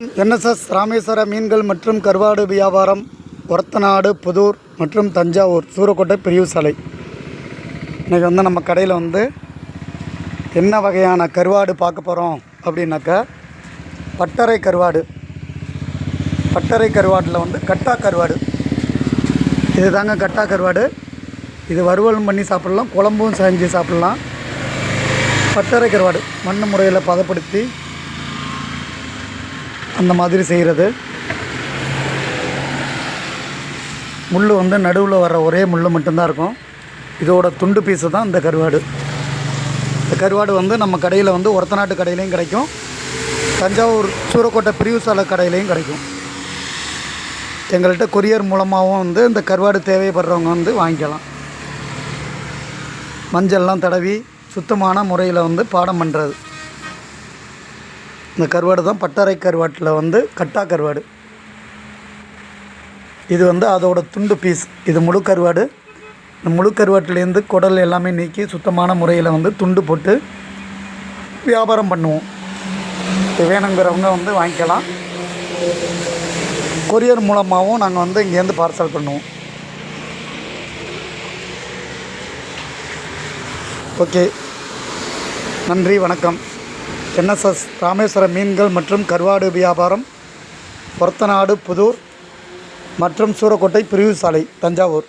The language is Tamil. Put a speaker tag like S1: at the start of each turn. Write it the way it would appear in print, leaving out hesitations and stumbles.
S1: என்எஸ்எஸ் ராமேஸ்வர மீன்கள் மற்றும் கருவாடு வியாபாரம், ஒரத்தநாடு, புதூர் மற்றும் தஞ்சாவூர் சூரக்கோட்டை பிரிவு சாலை. இன்றைக்கி நம்ம கடையில் என்ன வகையான கருவாடு பார்க்க போகிறோம் அப்படின்னாக்கா, பட்டறை கருவாடு. பட்டறை கருவாட்டில் கட்டா கருவாடு. இது தாங்க கட்டா கருவாடு. இது வறுவலும் பண்ணி சாப்பிட்லாம், குழம்பும் செஞ்சு சாப்பிட்லாம். பட்டறை கருவாடு மண் முறையில் பதப்படுத்தி அந்த மாதிரி செய்கிறது. முள் நடுவில் வர ஒரே முள் மட்டும்தான் இருக்கும். இதோட துண்டு பீஸு தான் இந்த கருவாடு. இந்த கருவாடு நம்ம கடையில் ஒரத்தநாட்டு கடையிலையும் கிடைக்கும், தஞ்சாவூர் சூரக்கோட்டை பிரிவு சாலை கடையிலையும் கிடைக்கும். எங்கள்கிட்ட கொரியர் மூலமாகவும் இந்த கருவாடு தேவைப்படுறவங்க வாங்கிக்கலாம். மஞ்சள்லாம் தடவி சுத்தமான முறையில் பாடம் பண்ணுறது. இந்த கருவாடு தான் பட்டறை கருவாட்டில் கட்டா கருவாடு. இது அதோட துண்டு பீஸ். இது முழு கருவாடு. இந்த முழு கருவாட்டிலேருந்து குடல் எல்லாமே நீக்கி சுத்தமான முறையில் துண்டு போட்டு வியாபாரம் பண்ணுவோம். இது வேணுங்கிறவங்க வாங்கிக்கலாம். கொரியர் மூலமாகவும் நாங்கள் இங்கேருந்து பார்சல் பண்ணுவோம். ஓகே, நன்றி, வணக்கம். என்எஸ்எஸ் ராமேஸ்வர மீன்கள் மற்றும் கருவாடு வியாபாரம், ஒரத்தநாடு, புதூர் மற்றும் சூரக்கோட்டை பிரிவு சாலை, தஞ்சாவூர்.